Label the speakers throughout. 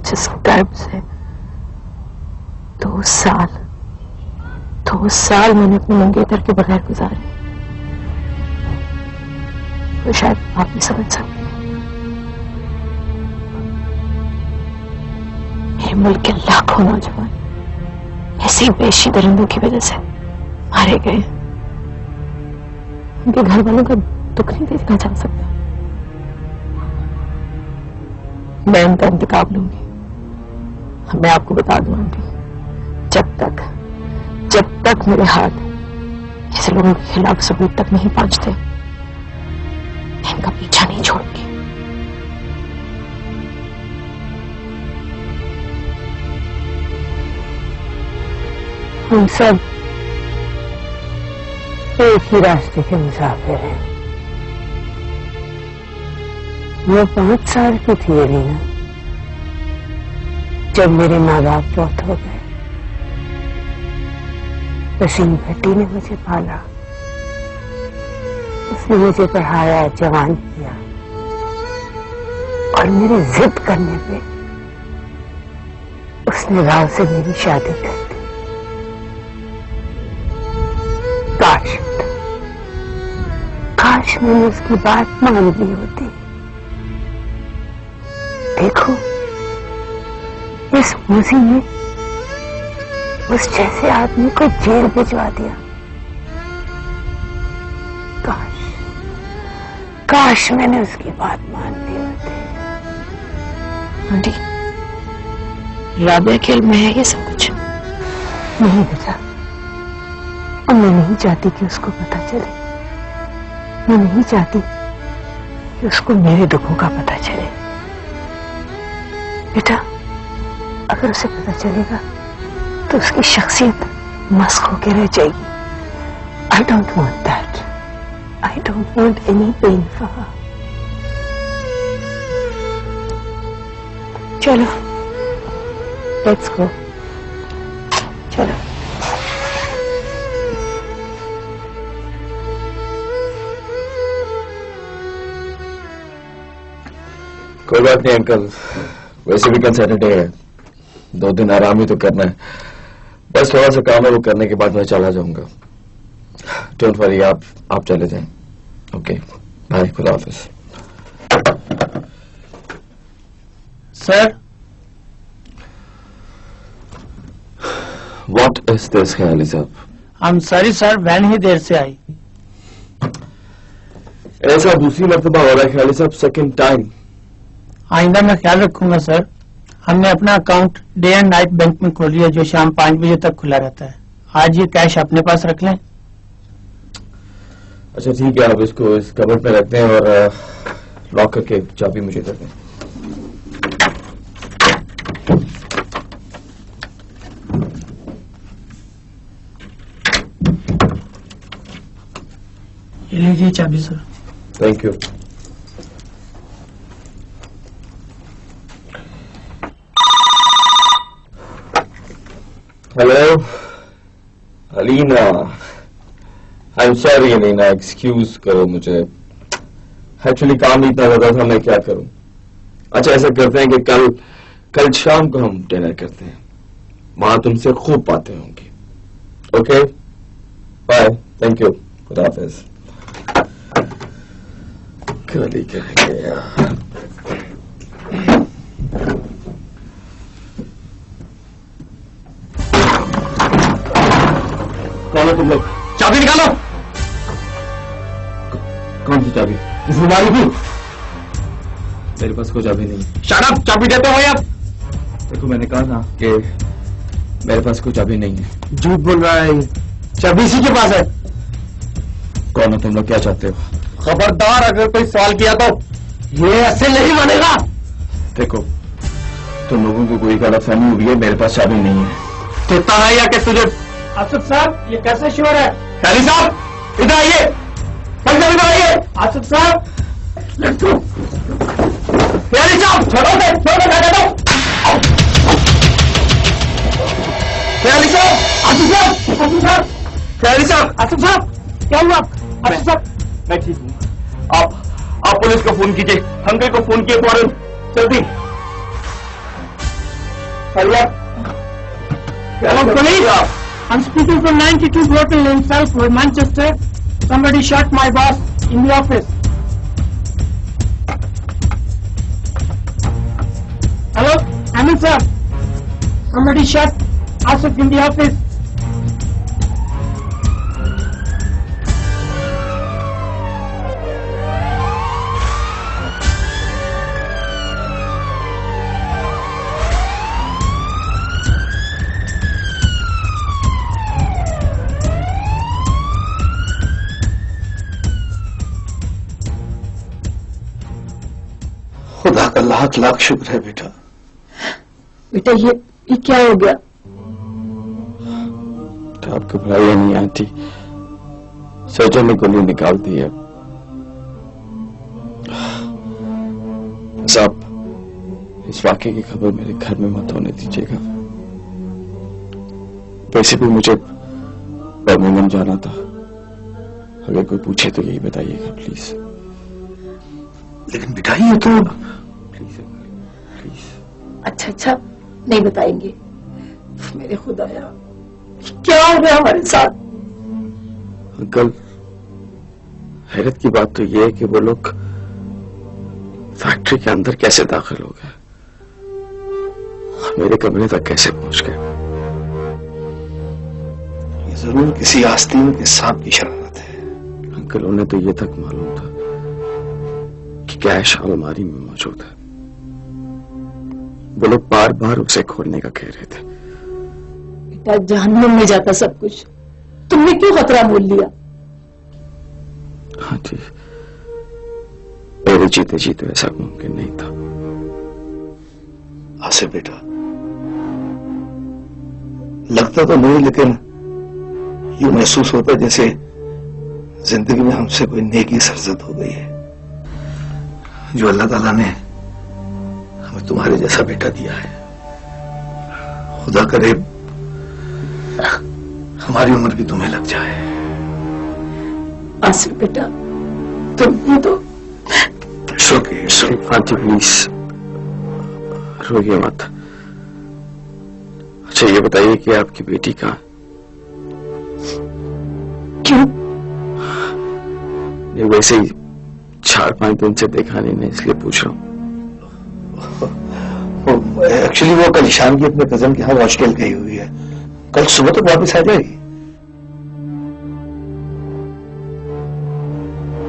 Speaker 1: जिस गर्भ से 2 साल मैंने अपने मंगेतर के बगैर गुजारे, तो शायद आप भी समझ सकते हैं। मेरे मुल्क के लाखों नौजवान ऐसे बेशी दरिंदों की वजह से मारे गए। उनके घर वालों का दुख नहीं देखा जा सकता। मैं उनका इंतकाम लूंगी। मैं आपको बता दूं आंटी, जब तक मेरे हाथ ऐसे लोगों के खिलाफ सबूत तक नहीं पहुंचते, मैं इनका पीछा नहीं छोड़ूंगी। हम सब एक ही रास्ते के मुसाफिर हैं। वो 5 साल की थी एलिना जब मेरे माँ बाप फौत हो गए। वसीम भट्टी ने मुझे पाला, उसने मुझे पढ़ाया, जवान किया और मेरे जिद करने पे उसने राव से मेरी शादी कर दी। काश मैंने उसकी बात मान ली होती। देखो, इस मूसी ने उस जैसे आदमी को जेल भिजवा दिया। काश मैंने उसकी बात मान ली होती। आंटी, राबिया के इल्म में है ये सब कुछ? नहीं बेटा, और मैं नहीं चाहती कि उसको पता चले। मैं नहीं चाहती कि उसको मेरे दुखों का पता चले। बेटा, अगर उसे पता चलेगा तो उसकी शख्सियत मस्क होकर रह जाएगी। I don't want that. I don't want any pain for her. चलो, let's go. चलो।
Speaker 2: कोई बात नहीं अंकल, वैसे भी कल सैटरडे है, 2 दिन आराम ही तो करना है। बस थोड़ा सा काम है, वो करने के बाद मैं चला जाऊंगा। डोंट वरी, आप चले जाएं। ओके, बाय, खुदा हाफिज।
Speaker 3: सर,
Speaker 2: व्हाट इज दिस ख्याली साहब?
Speaker 3: I am sorry sir, van ही देर से आई।
Speaker 2: ऐसा दूसरी मर्तबा हो रहा है ख्याली साहब, सेकंड टाइम।
Speaker 3: आइंदा मैं ख्याल रखूंगा सर। हमने अपना account day and night bank में खोल लिया जो शाम 5 बजे तक खुला रहता है। आज ये कैश अपने पास रख लें।
Speaker 2: अच्छा ठीक है, आप इसको इस कबर्ड में रखते हैं और लॉक करके चाबी मुझे दे दें।
Speaker 3: ये लीजिए चाबी sir.
Speaker 2: Thank you. Hello Alina, I am sorry Alina, excuse करो मुझे। एक्चुअली काम ही इतना ज्यादा था, मैं क्या करूं। अच्छा ऐसा करते हैं कि कल शाम को हम डिनर करते हैं, वहां तुमसे खूब बातें होंगी। ओके बाय, थैंक यू, खुदा हाफिज। कल ही करेंगे यार। कौन तुम लोग? चाबी निकालो। कौन सी चाबी? इस मोबाइल की? मेरे पास कोई चाबी नहीं। शट अप, चाबी देते हो आप? देखो मैंने कहा था कि मेरे पास कोई चाबी नहीं है।
Speaker 3: झूठ बोल रहा है, चाबी इसी के पास है।
Speaker 2: कौन हो तुम लोग, क्या चाहते हो?
Speaker 3: खबरदार, अगर कोई सवाल किया तो ये ऐसे नहीं बनेगा।
Speaker 2: देखो तुम लोगों को कोई गलतफहमी हुई है, मेरे पास चाबी नहीं है।
Speaker 3: कहता है या कि तुझे? आसिफ साहब, ये कैसे श्योर है?
Speaker 2: खैली साहब इधर आइए, इधर आइए।
Speaker 3: आसिफ साहब,
Speaker 2: लेट्स गो। खैली साहब छोड़ो दे, छोड़ो दे दो। खैली साहब, आसिफ साहब, आसिफ साहब, खैली साहब,
Speaker 3: आसिफ साहब, क्या हुआ? आसिफ साहब,
Speaker 2: मैं ठीक हूँ। आप पुलिस को फोन कीजिए, अंकल को फोन किए फौरन, जल्दी।
Speaker 3: Hello, police. I'm speaking from 92 Broken Lane, Southwood, Manchester. Somebody shot my boss in the office. Hello, Amin sir. Somebody shot Asif in the office.
Speaker 4: खुदा का लाख लाख शुक्र है बेटा।
Speaker 1: बेटा ये क्या हो गया?
Speaker 2: तो आप घबराइए नहीं आंटी, सर्जन ने गोली निकाल दी है। बस आप इस वाकये की खबर मेरे घर में मत होने दीजिएगा। वैसे भी मुझे बर्मिंघम जाना था, अगर कोई पूछे तो यही बताइएगा प्लीज।
Speaker 4: लेकिन बेटा ये तो
Speaker 2: प्लीज प्लीज।
Speaker 1: अच्छा नहीं बताएंगे। मेरे खुदाया क्या हो गया हमारे साथ?
Speaker 2: अंकल, हैरत की बात तो यह है कि वो लोग फैक्ट्री के अंदर कैसे दाखिल हो गए, मेरे कमरे तक कैसे पहुंच गए।
Speaker 4: ये जरूर किसी आस्तीन के सांप की शरारत है।
Speaker 2: अंकल, उन्हें तो ये तक मालूम था कि कैश अलमारी में मौजूद है। वो लोग बार बार उसे खोलने का कह रहे थे।
Speaker 1: बेटा जहन्नुम में जाता सब कुछ, तुमने क्यों खतरा मोल लिया?
Speaker 2: हाँ जी, मेरे जीते जीते ऐसा मुमकिन नहीं था।
Speaker 4: आसिफ बेटा, लगता तो नहीं, लेकिन यूं महसूस होता जैसे जिंदगी में हमसे कोई नेकी सरजद हो गई है, जो अल्लाह ताला ने हमें तुम्हारे जैसा बेटा दिया है। खुदा करे हमारी उम्र भी तुम्हें लग जाए।
Speaker 1: आसिफ बेटा, तुमने तो
Speaker 2: आंटी प्लीज रोइए मत। अच्छा ये बताइए कि आपकी बेटी कहाँ?
Speaker 1: क्यों?
Speaker 2: ये वैसे ही 4-5 दिन से देखा नहीं, मैं इसलिए पूछ रहा हूँ।
Speaker 4: एक्चुअली वो कल ईशान की अपने कजन के यहाँ हॉस्टल गई हुई है, कल सुबह तक वापस आ जाएगी।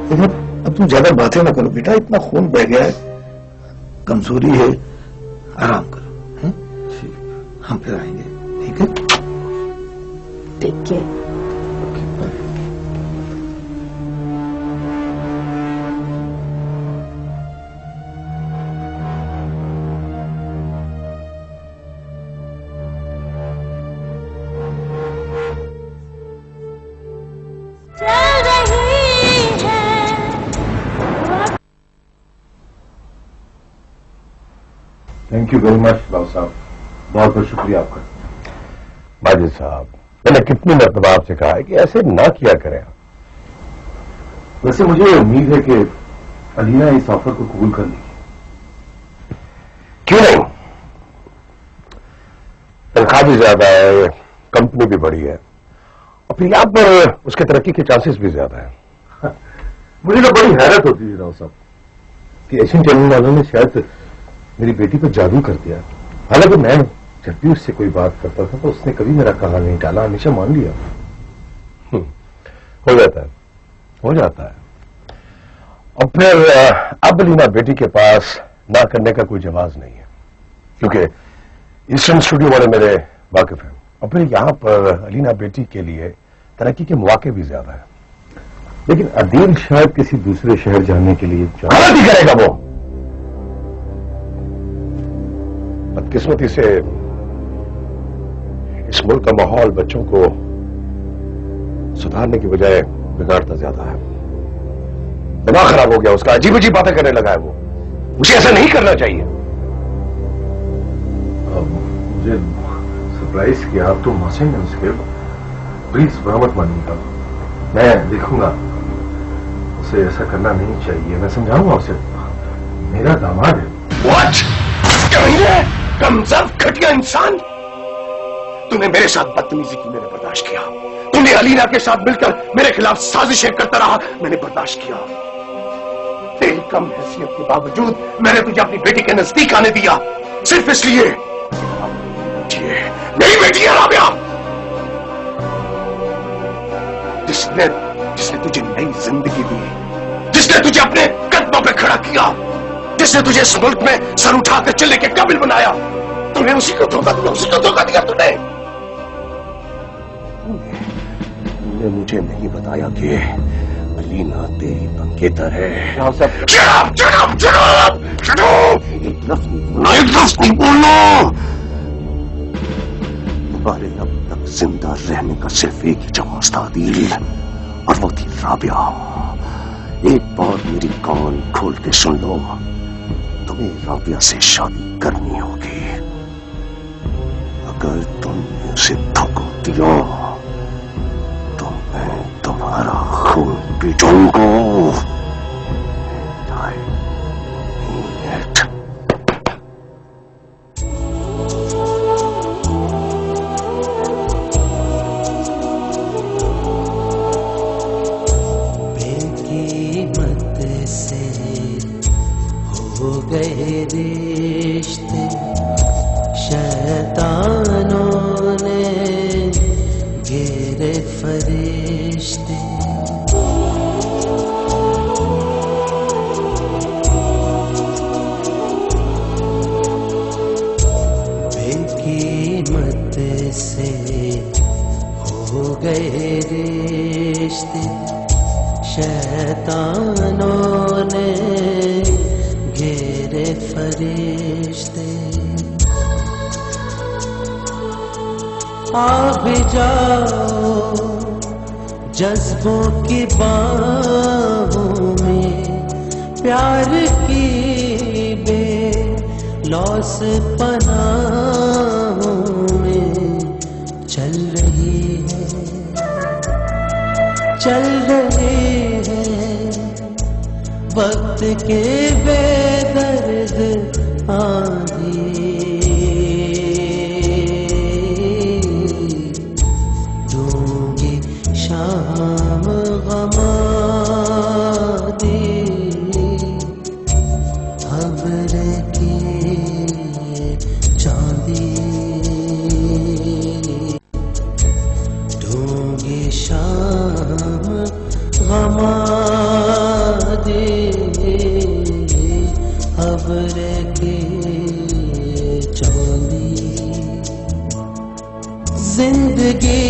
Speaker 4: लेकिन अब तुम ज्यादा बातें ना करो बेटा, इतना खून बह गया है, कमजोरी है, आराम करो। हैं? हम फिर आएंगे, ठीक है?
Speaker 1: Take care.
Speaker 5: Thank you very much Rao साहब, बहुत बहुत शुक्रिया आपका। माजिद साहब, मैंने कितनी मरतबा आपसे कहा है कि ऐसे ना किया करें। वैसे मुझे उम्मीद है कि अलीना इस ऑफर को कबूल कर लेगी। क्यों नहीं, तनख्वाह भी ज्यादा है, कंपनी भी बड़ी है, और फिर यहाँ पर उसके तरक्की के चांसेस भी ज्यादा है। मुझे तो बड़ी हैरत होती है राव साहब कि एशियन चैनल वालों ने शायद मेरी बेटी पर जादू कर दिया। हालांकि मैं जब भी उससे कोई बात करता था तो उसने कभी मेरा कहा नहीं टाला, हमेशा मान लिया। हो जाता है, हो जाता है। और फिर अब अलीना बेटी के पास ना करने का कोई जवाब नहीं है, क्योंकि ईस्टर्न स्टूडियो वाले मेरे वाकिफ हैं, और फिर यहां पर अलीना बेटी के लिए तरक्की के मौके भी ज्यादा है। लेकिन अदील शायद किसी दूसरे शहर जाने के लिए गलती करेगा। वो बदकिस्मती से इस मुल्क का माहौल बच्चों को सुधारने की बजाय बिगाड़ता ज्यादा है। दिमाग खराब हो गया उसका, अजीब अजीब बातें करने लगा है वो। मुझे ऐसा नहीं करना चाहिए। मुझे सरप्राइज किया आप तो मौसम है उसके, प्लीज बुरा मत मानिएगा, मैं देखूंगा। उसे ऐसा करना नहीं चाहिए, मैं समझाऊंगा उसे, मेरा दामाद है। What? कमजोर घटिया इंसान, तूने मेरे साथ बदतमीजी की, मैंने बर्दाश्त किया। तूने अलीना के साथ मिलकर मेरे खिलाफ साजिशें करता रहा, मैंने बर्दाश्त किया। तेरी कम हैसियत के बावजूद मैंने तुझे अपनी बेटी के नजदीक आने दिया, सिर्फ इसलिए मेरी बेटी है राबिया, जिसने तुझे नई जिंदगी दी, जिसने तुझे अपने कदमों पे खड़ा किया, जिसने तुझे इस मुल्क में सर उठाकर चलने के काबिल बनाया। तूने उसी को धोखा दिया, उसी को धोखा दिया तूने। तूने मुझे नहीं बताया कि अलीना तेरी मंगेतर है। एक लफ्ज नहीं बोलना। तुम्हारे अब तक जिंदा रहने का सिर्फ एक ही जवाब था आदिल, और वो थी राबिया। एक बार मेरी कान खोल के सुन लो, तुम्हें राबिया से शादी करनी होगी। अगर तुमने उसे धोखा दिया तो मैं तुम्हारा खून पीटूंगा।
Speaker 6: बेकीमत से हो गए रिश्ते, शैतानों ने घेरे फरिश्ते। बेकीमत से हो गए रिश्ते, शैतानों ने घेरे फरिश्ते। आ भी जाओ जज्बों की बाहों में, प्यार की बेलौस पनाहों में चल रही है, चल रही है वक्त के बेदर्द आंधी। दूंगी शाम गमादी, खबर की चांदी। दूंगी शाम गमादी, खबर की चांदी। जिंदगी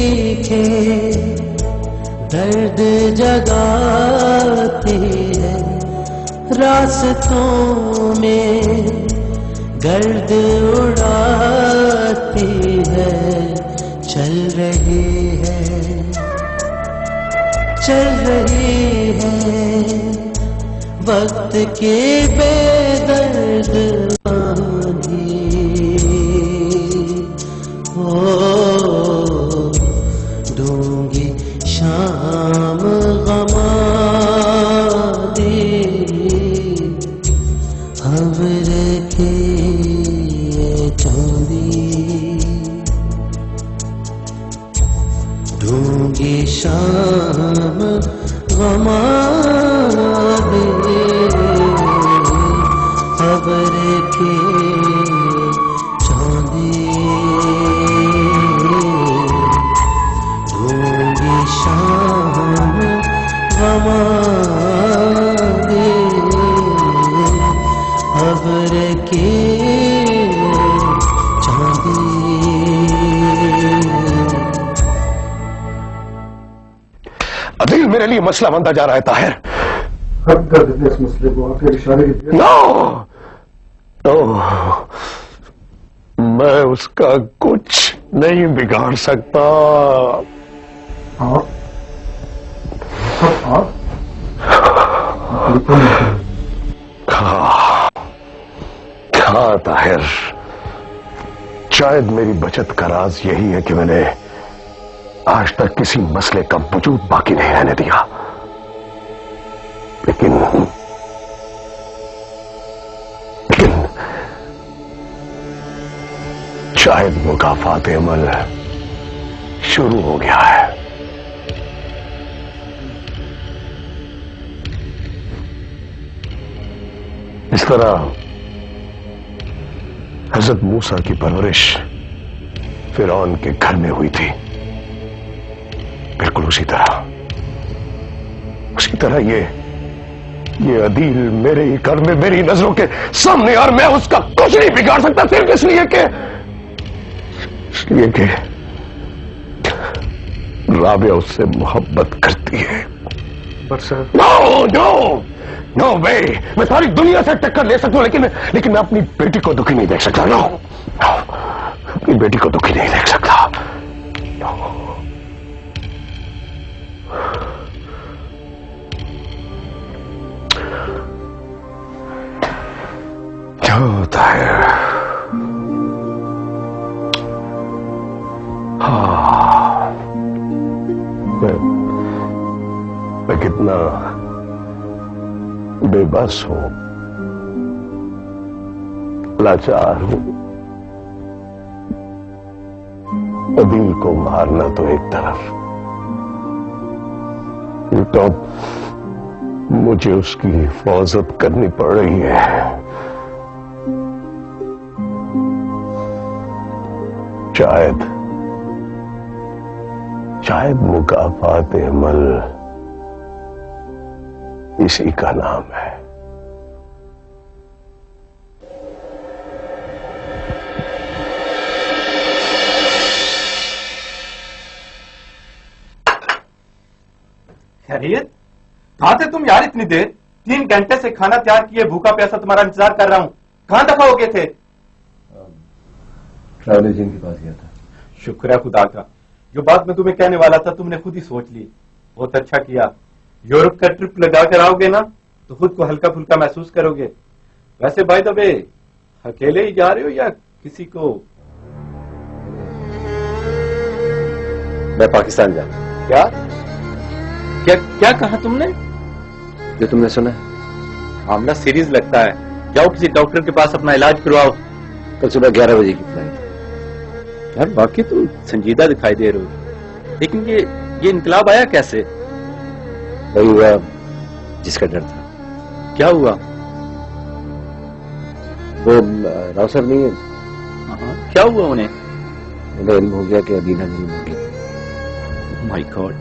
Speaker 6: के दर्द जगाती है, रास्तों में गर्द उड़ाती है। चल रही है, चल रही है वक्त के बेदर्द आंधी। ओ दूंगी शाम गमादी, खबर की चांदी। दूंगी शाम गमादी, खबर की चांदी। दूंगी शाम गमादी, खबर की चांदी।
Speaker 5: अदिल मेरे लिए मसला बनता जा रहा है ताहिर।
Speaker 4: हद कर देते इस मसले को, आपके इशारे की।
Speaker 5: नो तो मैं उसका कुछ नहीं बिगाड़ सकता।
Speaker 4: आप सब आप
Speaker 5: हाँ ताहिर, शायद मेरी बचत का राज यही है कि मैंने आज तक किसी मसले का वजूद बाकी नहीं रहने दिया। लेकिन शायद मुकाफात अमल शुरू हो गया है। इस तरह हजरत मूसा की परवरिश फिरौन के घर में हुई थी, बिल्कुल उसी तरह ये अदील मेरे ही घर में मेरी नजरों के सामने, और मैं उसका कुछ नहीं बिगाड़ सकता सिर्फ इसलिए कि राबिया उससे मोहब्बत करती है।
Speaker 4: बट सर,
Speaker 5: नो वे, मैं सारी दुनिया से टक्कर ले सकता हूं, लेकिन मैं अपनी बेटी को दुखी नहीं देख सकता। नो, अपनी बेटी को दुखी नहीं देख सकता। क्या होता है? हाँ, मैं कितना बेबस हूं, लाचार हूं। अदील को मारना तो एक तरफ, तो मुझे उसकी हिफाजत करनी पड़ रही है। शायद मुकाफात अमल इसी का नाम है।
Speaker 7: खैरियत? कहां थे तुम यार इतनी देर? 3 घंटे से खाना तैयार किए, भूखा प्यासा तुम्हारा इंतजार कर रहा हूं। कहां दफा हो गए थे?
Speaker 2: ट्रैवल एजेंट के पास गया था।
Speaker 7: शुक्र है खुदा का, जो बात मैं तुम्हें कहने वाला था तुमने खुद ही सोच ली। बहुत अच्छा किया। यूरोप का ट्रिप लगा कर आओगे ना तो खुद को हल्का फुल्का महसूस करोगे। वैसे बाय द वे, अकेले ही जा रहे हो या किसी को?
Speaker 2: मैं पाकिस्तान जा रहा हूं।
Speaker 7: क्या क्या कहा तुमने?
Speaker 2: जो तुमने सुना है।
Speaker 7: मामला सीरियस लगता है। जाओ किसी डॉक्टर के पास अपना इलाज करवाओ।
Speaker 2: कल सुबह 11 बजे की फ्लाइट।
Speaker 7: यार बाकी तुम संजीदा दिखाई दे रहे हो, लेकिन ये इनकलाब आया कैसे?
Speaker 2: वही हुआ जिसका डर था।
Speaker 7: क्या हुआ?
Speaker 2: वो राव साहब नहीं है,
Speaker 7: क्या हुआ उन्हें?
Speaker 2: उन्हें इल्म हो गया कि अदीना नहीं होगी।
Speaker 7: माय गॉड,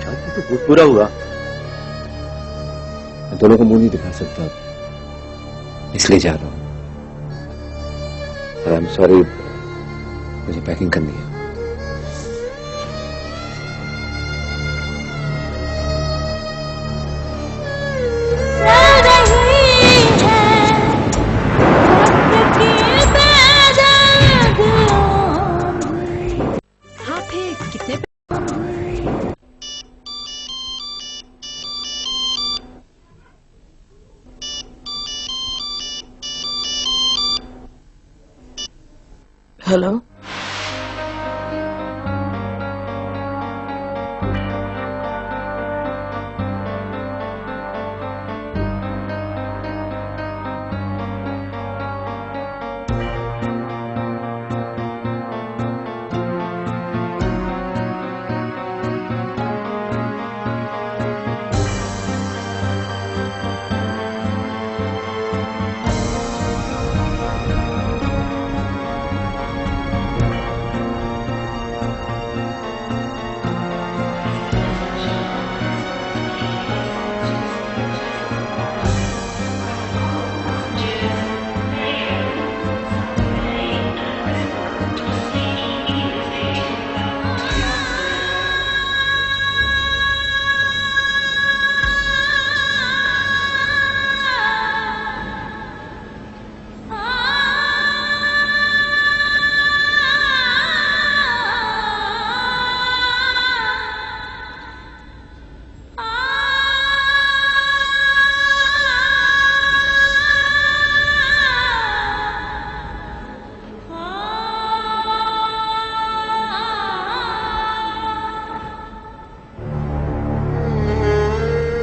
Speaker 7: शादी तो बहुत बुरा हुआ।
Speaker 2: मैं दोनों को मुंह नहीं दिखा सकता, इसलिए जा रहा हूं। आई एम सॉरी, मुझे पैकिंग करनी है।
Speaker 1: हेलो,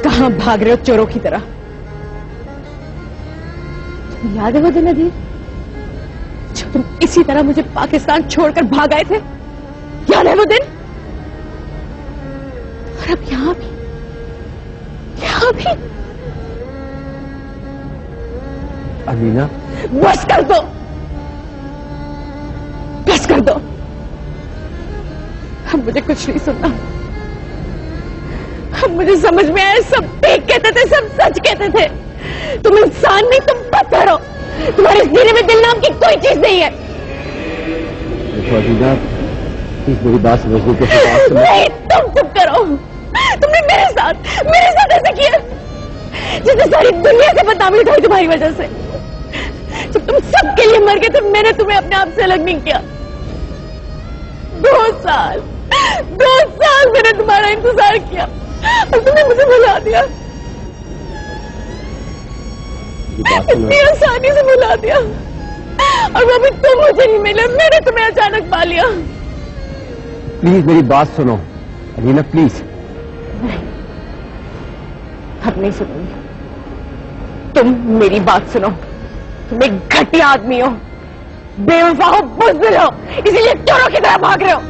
Speaker 8: कहां भाग रहे हो चोरों की तरह? तुम्हें याद है वो दिन अदील जब तुम इसी तरह मुझे पाकिस्तान छोड़कर भाग आए थे, याद है वो दिन? और अब यहां भी
Speaker 9: अलीना,
Speaker 8: बस कर दो, बस कर दो। अब मुझे कुछ नहीं सुनना। अब मुझे समझ में आया, सब ठीक कहते थे, सब सच कहते थे। तुम इंसान नहीं, तुम पत्थर हो। तुम्हारे इस सीने में दिल नाम की कोई चीज नहीं है।
Speaker 9: देखो अलीना, प्लीज मेरी बात समझने की कोशिश करो।
Speaker 8: नहीं, तुम चुप करो। तुमने मेरे साथ ऐसे किया जैसे सारी दुनिया से बदनामी उठाई तुम्हारी वजह से। जब तुम सबके लिए मर गए तो मैंने तुम्हें अपने आप से अलग नहीं किया। 2 साल मैंने तुम्हारा इंतजार किया और तुमने मुझे भुला दिया। इतनी आसानी से भुला दिया। और वो भी तुम मुझे नहीं मिले, मैंने तुम्हें अचानक पा लिया।
Speaker 9: प्लीज मेरी बात सुनो अलीना, प्लीज।
Speaker 8: नहीं, अब नहीं सुनूंगी। तुम मेरी बात सुनो। तुम एक घटिया आदमी हो, बेवफा हो, बुज़दिल हो, इसीलिए चोरों की तरह भाग रहे हो।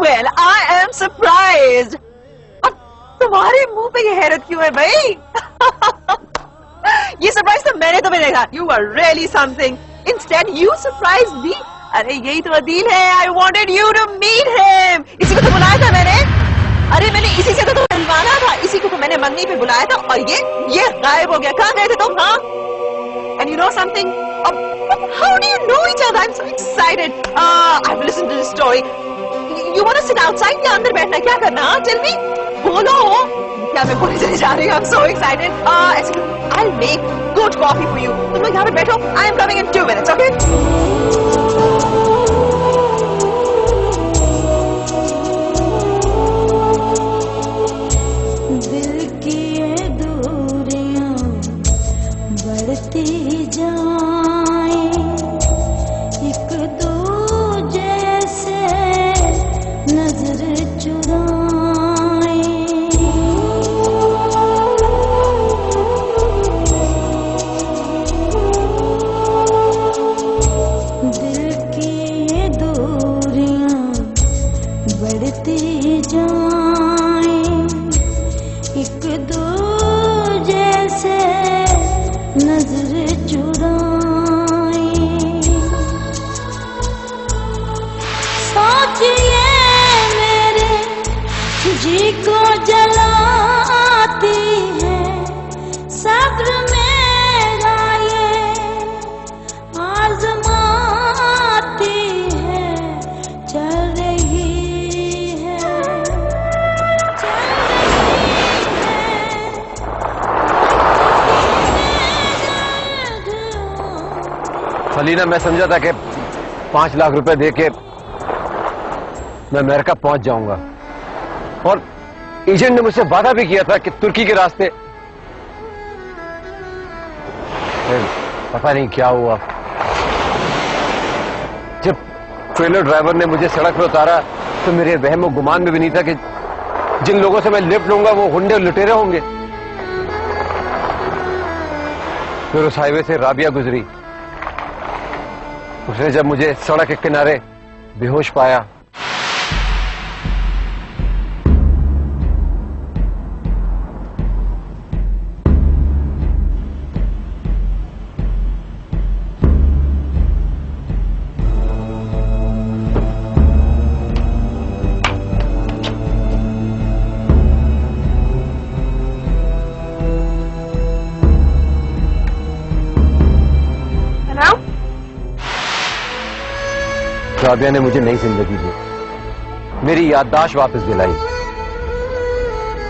Speaker 1: Well, I am surprised. अब तुम्हारे मुंह पे ये हैरत क्यों है भाई? ये सरप्राइज तो मैंने तुम्हें देखा. You are really something. Instead, you surprised me. अरे यही तो अदील है. I wanted you to meet him. इसी को तो बुलाया था मैंने. अरे मैंने इसी से तो तुम्हें मिलवाना था. इसी को तो मैंने मंगनी पे बुलाया था. और ये गायब हो गया. कहाँ गए थे तुम? हाँ? And you know something? How do you know each other? I'm so excited. I've listened to this story. You want to sit outside या अंदर बैठना? क्या करना? Tell me. बोलो. क्या मैं बोलने चली जा रही हूँ? I'm so excited. I'll make good coffee for you. तुम लोग यहाँ पे बैठो. I am coming in 2 minutes. Okay?
Speaker 6: दिल की ये दूरियां बढ़ती जाएं, एक दूजे से नजर चुराएं, दिल की ये दूरियां बढ़ती जाएं, एक दूजे से नजर चुराएं, सोचिए मेरे जी को जलाती है, सब्र मेरा ये आजमाती है, चल रही है,
Speaker 9: सलीना, मैं समझा था कि 5 लाख रुपए देके मैं अमेरिका पहुंच जाऊंगा, और एजेंट ने मुझसे वादा भी किया था कि तुर्की के रास्ते। पता नहीं क्या हुआ, जब ट्रेलर ड्राइवर ने मुझे सड़क पर उतारा तो मेरे वहम और गुमान में भी नहीं था कि जिन लोगों से मैं लिफ्ट लूंगा वो गुंडे लुटेरे होंगे। फिर उस हाईवे से राबिया गुजरी। उसने जब मुझे सड़क के किनारे बेहोश पाया, राबिया ने मुझे नई जिंदगी दी, मेरी याददाश्त वापस दिलाई।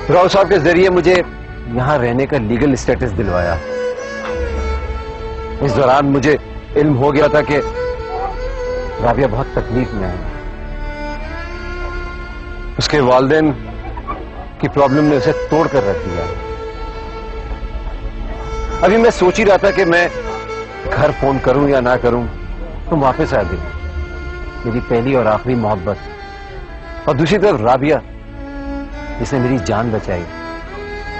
Speaker 9: राव साहब के जरिए मुझे यहां रहने का लीगल स्टेटस दिलवाया। इस दौरान मुझे इल्म हो गया था कि राबिया बहुत तकलीफ में है। उसके वालिदैन की प्रॉब्लम ने उसे तोड़ कर रख दिया। अभी मैं सोच ही रहा था कि मैं घर फोन करूं या ना करूं, तुम वापस आ गई, मेरी पहली और आखिरी मोहब्बत। और दूसरी तरफ राबिया, जिसने मेरी जान बचाई,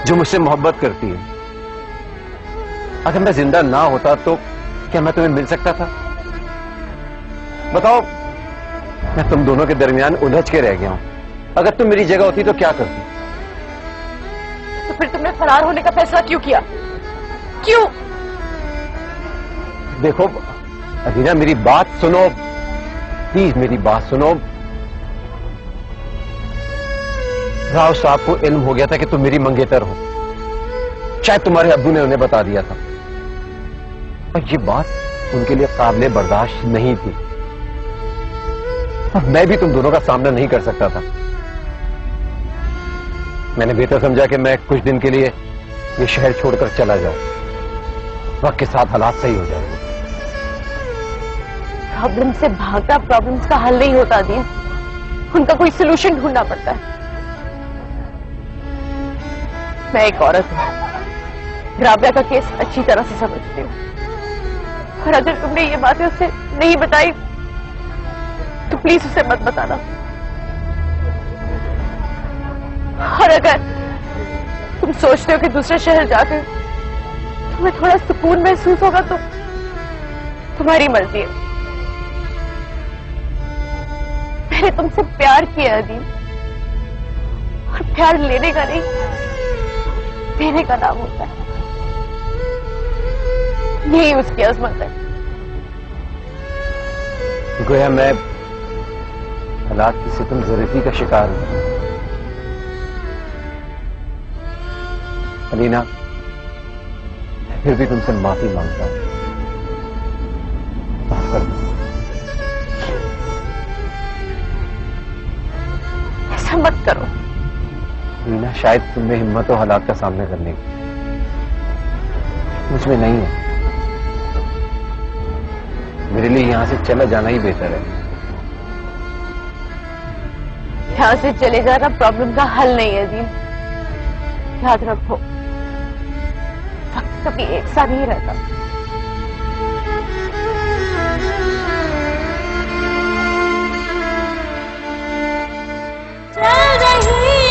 Speaker 9: जो मुझसे मोहब्बत करती है। अगर मैं जिंदा ना होता तो क्या मैं तुम्हें मिल सकता था? बताओ, मैं तुम दोनों के दरमियान उलझ के रह गया हूं। अगर तुम मेरी जगह होती तो क्या करती?
Speaker 8: तो फिर तुमने फरार होने का फैसला क्यों किया? क्यों?
Speaker 9: देखो अदीना, मेरी बात सुनो प्लीज, मेरी बात सुनो। राव साहब को इल्म हो गया था कि तुम मेरी मंगेतर हो। शायद तुम्हारे अब्बू ने उन्हें बता दिया था, और ये बात उनके लिए काबिल बर्दाश्त नहीं थी। और मैं भी तुम दोनों का सामना नहीं कर सकता था। मैंने बेहतर समझा कि मैं कुछ दिन के लिए ये शहर छोड़कर चला जाऊं। वक्त के साथ हालात सही हो जाएंगे।
Speaker 8: प्रॉब्लम से भागना प्रॉब्लम्स का हल नहीं होता दिया, उनका कोई सलूशन ढूंढना पड़ता है। मैं एक औरत हूं, राबिया का केस अच्छी तरह से समझती हूँ, और अगर तुमने ये बातें उससे नहीं बताई तो प्लीज उसे मत बताना। और अगर तुम सोचते हो कि दूसरे शहर जाकर तुम्हें थोड़ा सुकून महसूस होगा तो तुम्हारी मर्जी है। मैंने तुमसे प्यार किया अदीम, और प्यार लेने का नहीं, देने का नाम होता है। यही उसकी अजमत है।
Speaker 9: गोया मैं हालात की सितम ज़रूरती का शिकार हूं। अलीना, फिर भी तुमसे माफी मांगता हूं। माफ कर दो।
Speaker 8: ऐसा मत करो।
Speaker 9: अलीना, शायद तुम्हें हिम्मत और हालात का सामना करने की मुझ में नहीं है। मेरे लिए यहां से चला जाना ही बेहतर है।
Speaker 8: यहां से चले जाना प्रॉब्लम का हल नहीं है अदीम, याद रखो। वक्त कभी एक सा नहीं रहता।
Speaker 6: चल रही है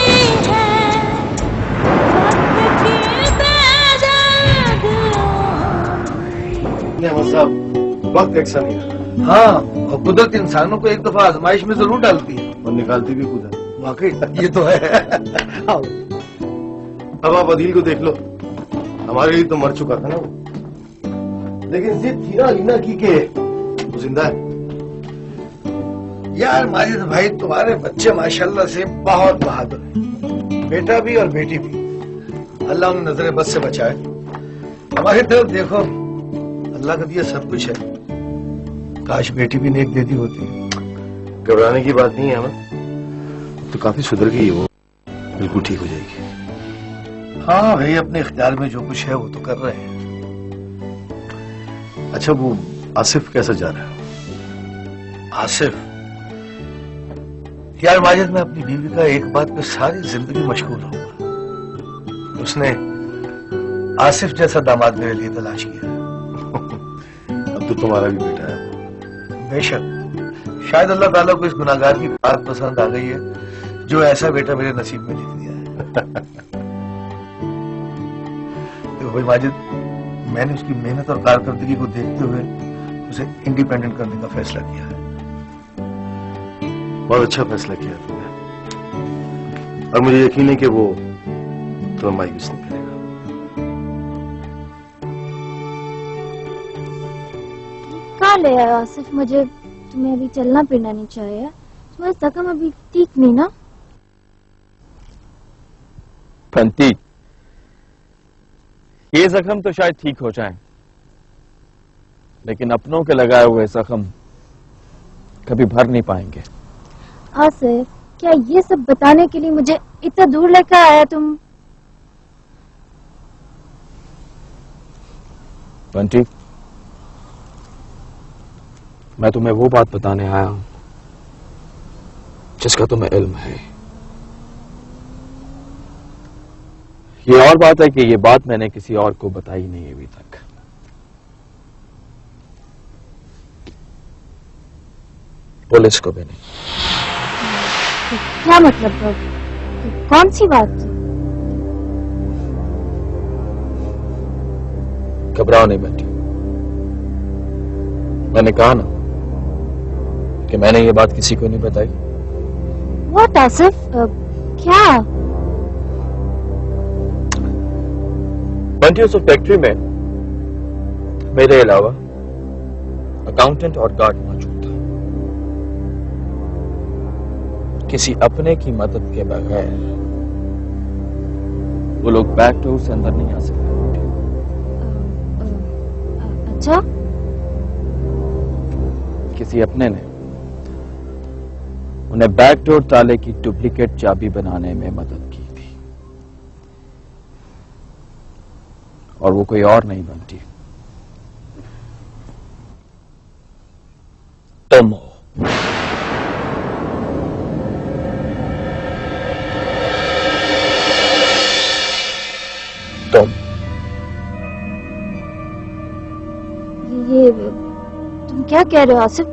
Speaker 6: वक्त की
Speaker 4: अहमद साहब, वक्त एक सा नहीं रहता। हाँ, और कुदरत इंसानों को एक दफा आजमाइश में जरूर डालती है, और निकालती भी खुद है। वाकई ये तो है। अब आप अदील को देख लो, हमारे लिए तो मर चुका था ना वो, लेकिन जिद थी ना अलीना की के वो जिंदा है। यार माजिद भाई, तुम्हारे बच्चे माशाल्लाह से बहुत बहादुर हैं, बेटा भी और बेटी भी। अल्लाह उन्हें नजर बद से बचाए। हमारी तरफ देखो, अल्लाह का दिया सब कुछ है, काश बेटी भी नेक दे दी होती। घबराने की बात नहीं है हमें, तो काफी सुधर गई है वो, बिल्कुल ठीक हो जाएगी। हाँ भाई, अपने इख्तियार में जो कुछ है वो तो कर रहे हैं। अच्छा, वो आसिफ कैसा जा रहा है? आसिफ यार माजिद, मैं अपनी बीवी का एक बात पे सारी जिंदगी मशगूल हूँ। उसने आसिफ जैसा दामाद मेरे लिए तलाश किया। अब तो तुम्हारा भी बेटा है। बेशक, शायद अल्लाह ताला को इस गुनाहगार की बात पसंद आ गई है, जो ऐसा बेटा मेरे नसीब में लिख दिया है। देखो भाई माजिद, मैंने उसकी मेहनत और कारकर्दगी को देखते हुए उसे इंडिपेंडेंट करने का फैसला किया है।
Speaker 5: बहुत अच्छा फैसला किया तुमने, और मुझे यकीन है कि वो तुम्हें मायूस नहीं करेगा।
Speaker 10: कहाँ ले आया आसिफ मुझे? तुम्हें अभी चलना फिरना नहीं चाहिए। तुम्हारा जख्म अभी ठीक नहीं ना?
Speaker 2: बंटी, ये जख्म तो शायद ठीक हो जाए, लेकिन अपनों के लगाए हुए जख्म कभी भर नहीं पाएंगे।
Speaker 10: आसिफ, क्या ये सब बताने के लिए मुझे इतना दूर लेकर आया तुम?
Speaker 2: बंटी, मैं तुम्हें वो बात बताने आया हूं जिसका तुम्हें इल्म है। ये और बात है कि ये बात मैंने किसी और को बताई नहीं अभी तक। पुलिस को भी नहीं।
Speaker 10: क्या मतलब? कौन सी बात?
Speaker 2: घबराओ नहीं बंटी, मैंने कहा ना कि मैंने ये बात किसी को नहीं बताई।
Speaker 10: व्हाट आसिफ? क्या?
Speaker 2: बंटी, उस फैक्ट्री में मेरे अलावा अकाउंटेंट और गार्ड मौजूद था। किसी अपने की मदद के बगैर वो लोग बैक डोर से अंदर नहीं आ सकते।
Speaker 10: अच्छा?
Speaker 2: किसी अपने ने उन्हें बैकडोर ताले की डुप्लीकेट चाबी बनाने में मदद की थी, और वो कोई और नहीं बनती, तुम हो। तुम।
Speaker 10: ये तुम क्या कह रहे हो आसिफ?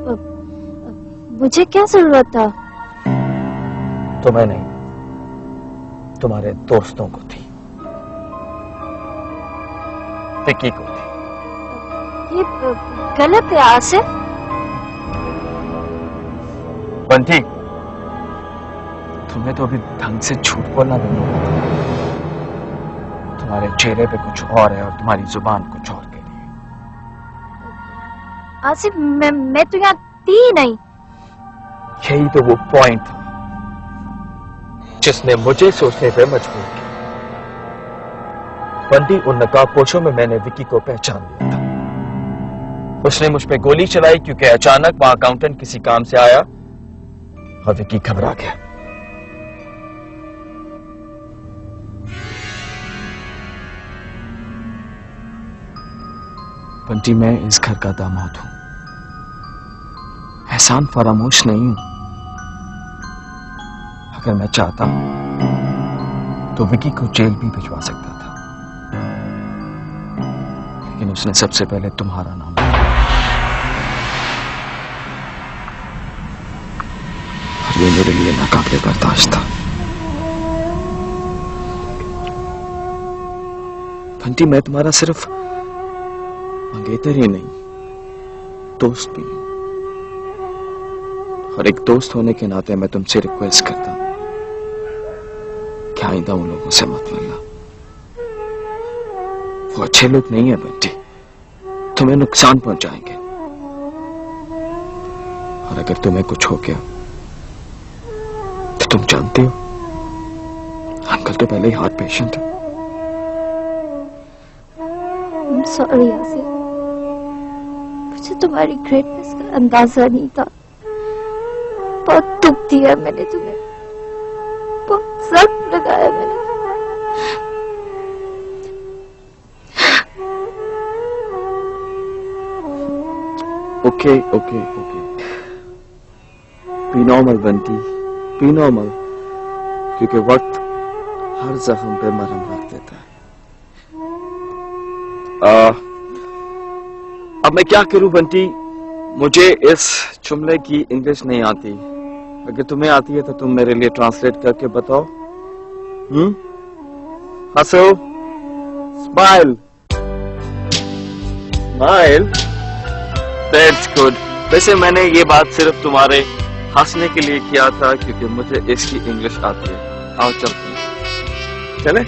Speaker 10: मुझे क्या जरूरत था?
Speaker 2: तुम्हें नहीं, तुम्हारे दोस्तों को थी, विक्की को थी।
Speaker 10: ये गलत है आसिफ।
Speaker 2: बंटी, तुम्हें तो अभी ढंग से झूठ बोलना भी नहीं आता। तुम्हारे चेहरे पे कुछ और है और तुम्हारी जुबान कुछ और कह रही है।
Speaker 10: आसिफ, मैं तो यहाँ थी नहीं।
Speaker 2: यही तो वो पॉइंट था जिसने मुझे सोचने पे मजबूर किया। बंटी, उन नकाबपोशों में मैंने विक्की को पहचान लिया था। उसने मुझ पे गोली चलाई क्योंकि अचानक वहां अकाउंटेंट किसी काम से आया और विक्की घबरा गया। बंटी, मैं इस घर का दामाद हूं, एहसान फरामोश नहीं हूं। अगर मैं चाहता तो विक्की को जेल भी भिजवा सकता था, लेकिन उसने सबसे पहले तुम्हारा नाम लिया। और ये मेरे लिए नाकाबिले बर्दाश्त था। बंटी, मैं तुम्हारा सिर्फ मंगेतर ही नहीं, दोस्त भी हूं। और एक दोस्त होने के नाते मैं तुमसे रिक्वेस्ट करता हूं कि आइंदा उन लोगों से मत मिलना। वो अच्छे लोग नहीं है बंटी, तुम्हें नुकसान पहुंचाएंगे। और अगर तुम्हें कुछ हो गया तो तुम जानते हो, अंकल तो पहले ही हार्ट पेशेंट है।
Speaker 10: सॉरी आसिफ, मुझे तुम्हारी ग्रेटनेस का अंदाजा नहीं था। बहुत दुख दिया मैंने तुम्हें, बहुत सख्त लगाया मैंने।
Speaker 2: Okay okay okay, B normal Bunty, B normal, क्योंकि वक्त हर जख्म पे मरहम रख देता है। अब मैं क्या करूं बंटी, मुझे इस जुमले की इंग्लिश नहीं आती, अगर तुम्हें आती है तो तुम मेरे लिए ट्रांसलेट करके बताओ। हंसो, स्माइल स्माइल, दैट्स गुड। वैसे मैंने ये बात सिर्फ तुम्हारे हंसने के लिए किया था क्योंकि मुझे इसकी इंग्लिश आती है। आओ चलते हैं। चले,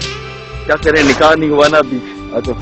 Speaker 2: क्या करें, निकाह नहीं हुआ ना अभी। अच्छा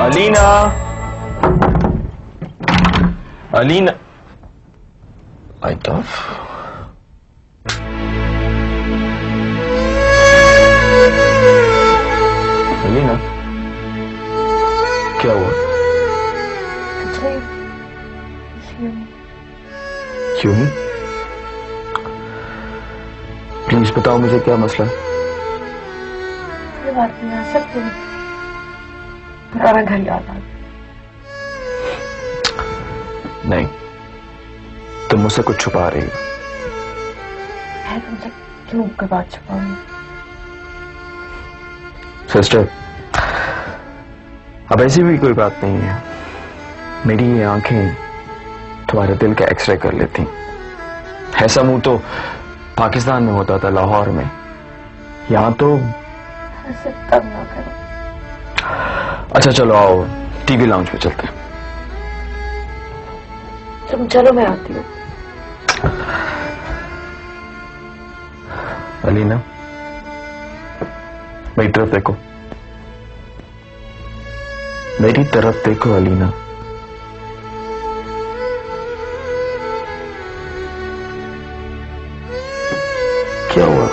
Speaker 2: अलीना, अलीना, लाइट ऑफ। अलीना, क्या हुआ? क्यों? प्लीज बताओ मुझे क्या मसला।
Speaker 1: ये बात नहीं आ सकती, पुराना घर याद आ गया।
Speaker 2: नहीं, तुम मुझसे कुछ छुपा रही हो।
Speaker 1: मैं तुमसे क्यों कोई बात छुपाऊंगी?
Speaker 2: सिस्टर, अब ऐसी भी कोई बात नहीं है। मेरी ये आंखें तुम्हारे दिल का एक्सरे कर लेती। ऐसा मुंह तो पाकिस्तान में होता था, लाहौर में। यहां तो
Speaker 1: ऐसे तब ना करो।
Speaker 2: अच्छा चलो आओ, टीवी लाउंज पे चलते हैं।
Speaker 1: तुम चलो, मैं आती हूँ।
Speaker 2: अलीना, मेरी तरफ देखो, मेरी तरफ देखो अलीना। क्या हुआ?